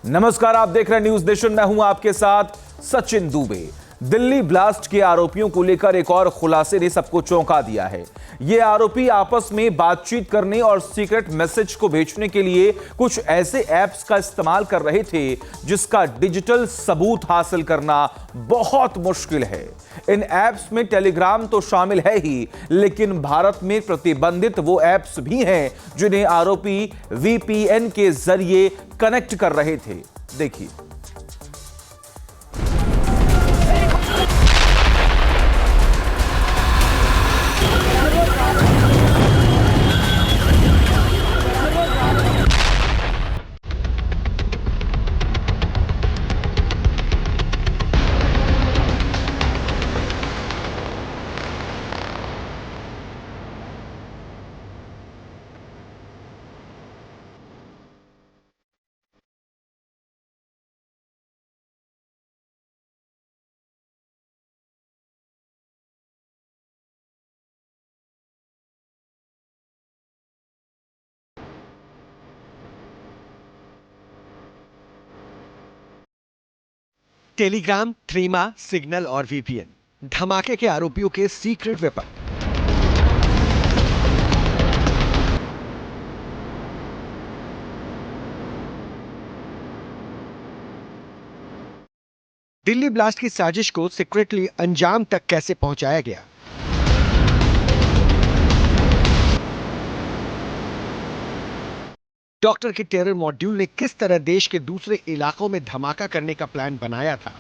नमस्कार, आप देख रहे हैं न्यूज नेशन। मैं हूं आपके साथ सचिन दुबे। दिल्ली ब्लास्ट के आरोपियों को लेकर एक और खुलासे ने सबको चौंका दिया है। ये आरोपी आपस में बातचीत करने और सीक्रेट मैसेज को भेजने के लिए कुछ ऐसे ऐप्स का इस्तेमाल कर रहे थे जिसका डिजिटल सबूत हासिल करना बहुत मुश्किल है। इन ऐप्स में टेलीग्राम तो शामिल है ही, लेकिन भारत में प्रतिबंधित वो ऐप्स भी हैं जिन्हें आरोपी VPN के जरिए कनेक्ट कर रहे थे। देखिए। टेलीग्राम, थ्रीमा, सिग्नल और VPN धमाके के आरोपियों के सीक्रेट वेपन। दिल्ली ब्लास्ट की साजिश को सीक्रेटली अंजाम तक कैसे पहुंचाया गया? डॉक्टर के टेरर मॉड्यूल ने किस तरह देश के दूसरे इलाकों में धमाका करने का प्लान बनाया था?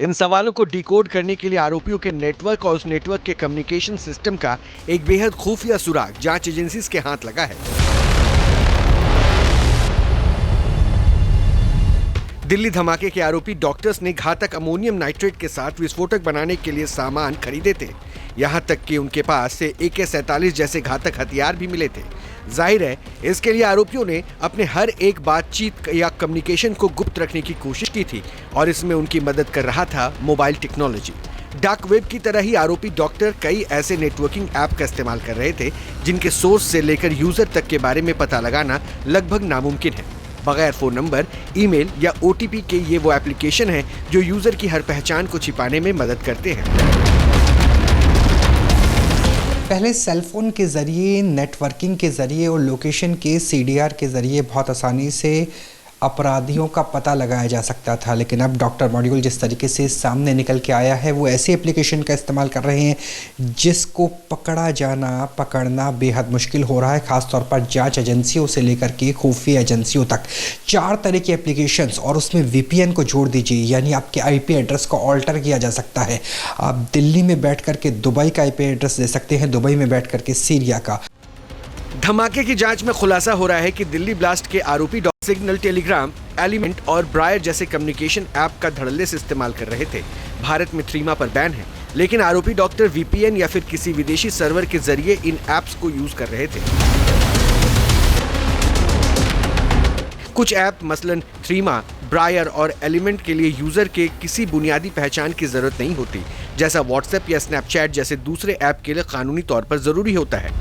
इन सवालों को डिकोड करने के लिए आरोपियों के नेटवर्क और उस नेटवर्क के कम्युनिकेशन सिस्टम का एक बेहद खुफिया सुराग जांच एजेंसीज के हाथ लगा है। दिल्ली धमाके के आरोपी डॉक्टर्स ने घातक अमोनियम नाइट्रेट के साथ विस्फोटक बनाने के लिए सामान खरीदे थे। यहाँ तक कि उनके पास से AK-47 जैसे घातक हथियार भी मिले थे। जाहिर है, इसके लिए आरोपियों ने अपने हर एक बातचीत या कम्युनिकेशन को गुप्त रखने की कोशिश की थी और इसमें उनकी मदद कर रहा था मोबाइल टेक्नोलॉजी। डार्क वेब की तरह ही आरोपी डॉक्टर कई ऐसे नेटवर्किंग ऐप का इस्तेमाल कर रहे थे जिनके सोर्स से लेकर यूजर तक के बारे में पता लगाना लगभग नामुमकिन है। बगैर फोन नंबर, ईमेल या OTP के ये वो एप्लीकेशन हैं जो यूजर की हर पहचान को छिपाने में मदद करते हैं। पहले सेलफोन के ज़रिए, नेटवर्किंग के ज़रिए और लोकेशन के CDR के ज़रिए बहुत आसानी से अपराधियों का पता लगाया जा सकता था, लेकिन अब डॉक्टर मॉड्यूल जिस तरीके से सामने निकल के आया है वो ऐसे एप्लीकेशन का इस्तेमाल कर रहे हैं जिसको पकड़ना बेहद मुश्किल हो रहा है, ख़ासतौर पर जांच एजेंसियों से लेकर के खुफिया एजेंसियों तक। 4 तरह के एप्लीकेशंस और उसमें VPN को जोड़ दीजिए, यानी आपके IP एड्रेस को ऑल्टर किया जा सकता है। आप दिल्ली में बैठ करके दुबई का IP एड्रेस दे सकते हैं, दुबई में बैठ करके सीरिया का। धमाके की जांच में खुलासा हो रहा है कि दिल्ली ब्लास्ट के आरोपी सिग्नल, टेलीग्राम, एलिमेंट और ब्रायर जैसे कम्युनिकेशन ऐप का धड़ल्ले से इस्तेमाल कर रहे थे। भारत में थ्रीमा पर बैन है, लेकिन आरोपी डॉक्टर VPN या फिर किसी विदेशी सर्वर के जरिए इन ऐप्स को यूज कर रहे थे। कुछ ऐप मसलन थ्रीमा, ब्रायर और एलिमेंट के लिए यूजर के किसी बुनियादी पहचान की जरूरत नहीं होती, जैसा व्हाट्सएप या स्नैपचैट जैसे दूसरे ऐप के लिए कानूनी तौर पर जरूरी होता है।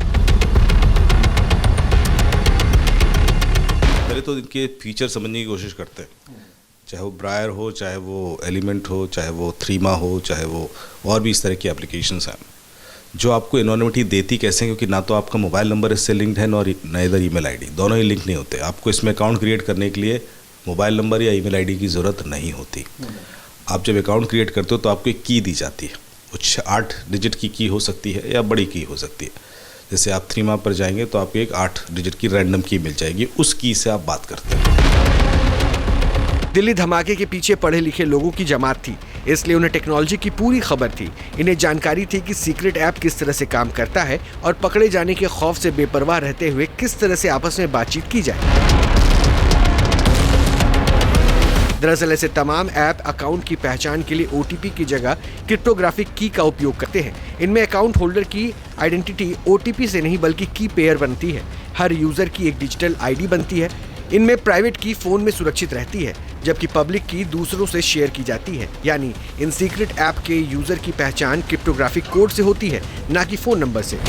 पहले तो इनके फीचर समझने की कोशिश करते हैं, चाहे वो ब्रायर हो, चाहे वो एलिमेंट हो, चाहे वो थ्रीमा हो, चाहे वो और भी इस तरह की एप्लीकेशंस हैं जो आपको एनोनिमिटी देती कैसे, क्योंकि ना तो आपका मोबाइल नंबर इससे लिंक्ड है ना इधर ईमेल आईडी, दोनों ही लिंक नहीं होते। आपको इसमें अकाउंट क्रिएट करने के लिए मोबाइल नंबर या ईमेल आईडी की ज़रूरत नहीं होती। आप जब अकाउंट क्रिएट करते हो तो आपको एक की दी जाती है, कुछ 8 डिजिट की हो सकती है या बड़ी की हो सकती है। जैसे आप थ्रीमा पर जाएंगे तो आपको एक 8 डिजिट की रैंडम की मिल जाएगी, उस की से आप बात करते हैं। दिल्ली धमाके के पीछे पढ़े लिखे लोगों की जमात थी, इसलिए उन्हें टेक्नोलॉजी की पूरी खबर थी। इन्हें जानकारी थी कि सीक्रेट ऐप किस तरह से काम करता है और पकड़े जाने के खौफ से बेपरवाह रहते हुए किस तरह से आपस में बातचीत की जाए। दरअसल ऐसे तमाम ऐप अकाउंट की पहचान के लिए OTP की जगह क्रिप्टोग्राफिक की का उपयोग करते हैं। इनमें अकाउंट होल्डर की आइडेंटिटी OTP से नहीं बल्कि की पेयर बनती है। हर यूजर की एक डिजिटल ID बनती है। इनमें प्राइवेट की फोन में सुरक्षित रहती है, जबकि पब्लिक की दूसरों से शेयर की जाती है। यानी इन सीक्रेट ऐप के यूजर की पहचान क्रिप्टोग्राफिक कोड से होती है, ना कि फोन नंबर से।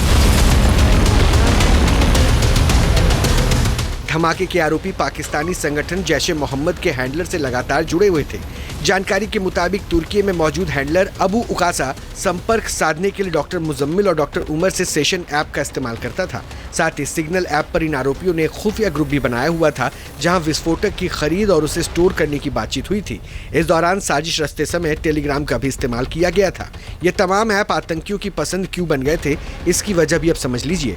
धमाके के आरोपी पाकिस्तानी संगठन जैश ए मोहम्मद के हैंडलर से लगातार जुड़े हुए थे। जानकारी के मुताबिक तुर्की में मौजूद हैंडलर अबू उकासा संपर्क साधने के लिए डॉक्टर मुजम्मिल और डॉक्टर उमर से सेशन ऐप का इस्तेमाल करता था। साथ ही सिग्नल ऐप पर इन आरोपियों ने एक खुफिया ग्रुप भी बनाया हुआ था, जहां विस्फोटक की खरीद और उसे स्टोर करने की बातचीत हुई थी। इस दौरान साजिश रचते समय टेलीग्राम का भी इस्तेमाल किया गया था। ये तमाम ऐप आतंकियों की पसंद क्यों बन गए थे, इसकी वजह भी अब समझ लीजिए।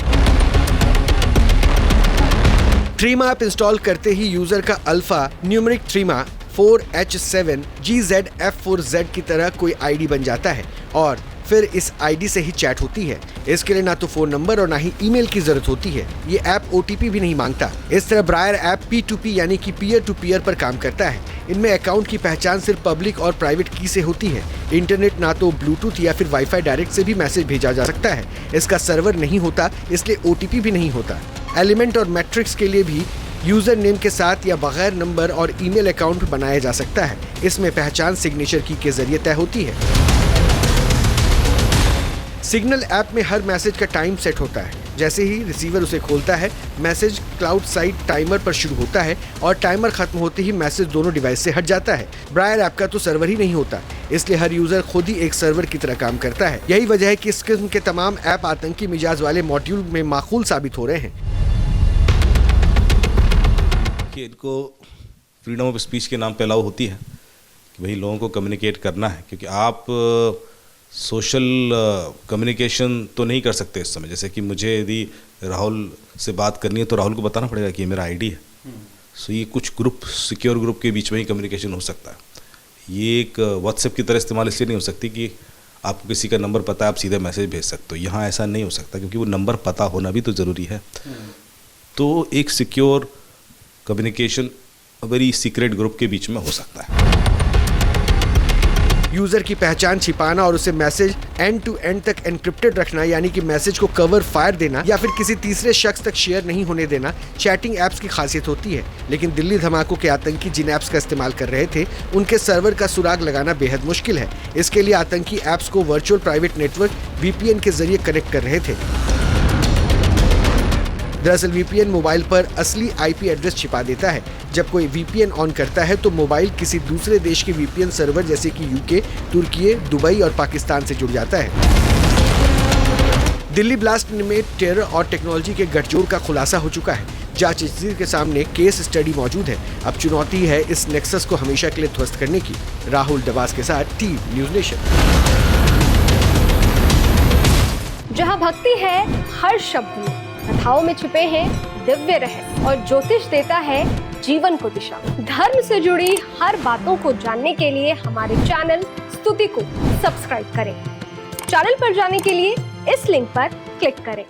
थ्रीमा ऐप इंस्टॉल करते ही यूजर का अल्फा न्यूमेरिक थ्रीमा 4H7GZF4Z की तरह कोई आईडी बन जाता है और फिर इस आईडी से ही चैट होती है। इसके लिए ना तो फोन नंबर और ना ही ईमेल की जरूरत होती है। ये ऐप OTP भी नहीं मांगता। इस तरह ब्रायर ऐप P2P यानी कि पीयर टू पीयर पर काम करता है। इनमें अकाउंट की पहचान सिर्फ पब्लिक और प्राइवेट की से होती है। इंटरनेट ना तो ब्लूटूथ या फिर वाईफाई डायरेक्ट से भी मैसेज भेजा जा सकता है। इसका सर्वर नहीं होता, इसलिए OTP भी नहीं होता। एलिमेंट और मैट्रिक्स के लिए भी यूजर नेम के साथ या बगैर नंबर और ईमेल अकाउंट बनाया जा सकता है। इसमें पहचान सिग्नेचर की के जरिए तय होती है। सिग्नल ऐप में हर मैसेज का टाइम सेट होता है। जैसे ही रिसीवर उसे खोलता है, मैसेज क्लाउड साइड टाइमर पर शुरू होता है और टाइमर खत्म होते ही मैसेज दोनों डिवाइस से हट जाता है। ब्रायर ऐप का तो सर्वर ही नहीं होता, इसलिए हर यूजर खुद ही एक सर्वर की तरह काम करता है। यही वजह है कि इस किस्म के तमाम ऐप आतंकी मिजाज वाले मॉड्यूल में माकूल साबित हो रहे हैं। कि इनको फ्रीडम ऑफ स्पीच के नाम पे अलाउ होती है कि भाई लोगों को कम्युनिकेट करना है, क्योंकि आप सोशल कम्युनिकेशन तो नहीं कर सकते इस समय। जैसे कि मुझे यदि राहुल से बात करनी है तो राहुल को बताना पड़ेगा कि ये मेरा आईडी है। सो ये कुछ ग्रुप, सिक्योर ग्रुप के बीच में ही कम्युनिकेशन हो सकता है। ये एक व्हाट्सएप की तरह इस्तेमाल इसलिए नहीं हो सकती कि आपको किसी का नंबर पता है, आप सीधे मैसेज भेज सकते हो। यहाँ ऐसा नहीं हो सकता, क्योंकि वो नंबर पता होना भी तो ज़रूरी है। तो एक secure communication very secret group के बीच में हो सकता है। यूजर की पहचान छिपाना और उसे मैसेज एंड टू एंड तक एनक्रिप्टेड रखना, यानी कि मैसेज को कवर फायर देना या फिर किसी तीसरे शख्स तक शेयर नहीं होने देना, चैटिंग ऐप्स की खासियत होती है। लेकिन दिल्ली धमाकों के आतंकी जिन ऐप्स का इस्तेमाल कर रहे थे, उनके सर्वर का सुराग लगाना बेहद मुश्किल है। इसके लिए आतंकी ऐप्स को वर्चुअल प्राइवेट नेटवर्क VPN के जरिए कनेक्ट कर रहे थे। दरअसल VPN मोबाइल पर असली IP एड्रेस छिपा देता है। जब कोई VPN ऑन करता है तो मोबाइल किसी दूसरे देश के VPN सर्वर जैसे कि UK, तुर्की, दुबई और पाकिस्तान से जुड़ जाता है। दिल्ली ब्लास्ट में टेरर और टेक्नोलॉजी के गठजोड़ का खुलासा हो चुका है। जांच एजेंसी के सामने केस स्टडी मौजूद है। अब चुनौती है इस नेक्सस को हमेशा के लिए ध्वस्त करने की। राहुल डबास के साथ टीवी न्यूज़ नेशन। जहां भक्ति है हर शब्द में, कथाओं में छुपे हैं दिव्य रहस्य और ज्योतिष देता है जीवन को दिशा। धर्म से जुड़ी हर बातों को जानने के लिए हमारे चैनल स्तुति को सब्सक्राइब करें। चैनल पर जाने के लिए इस लिंक पर क्लिक करें।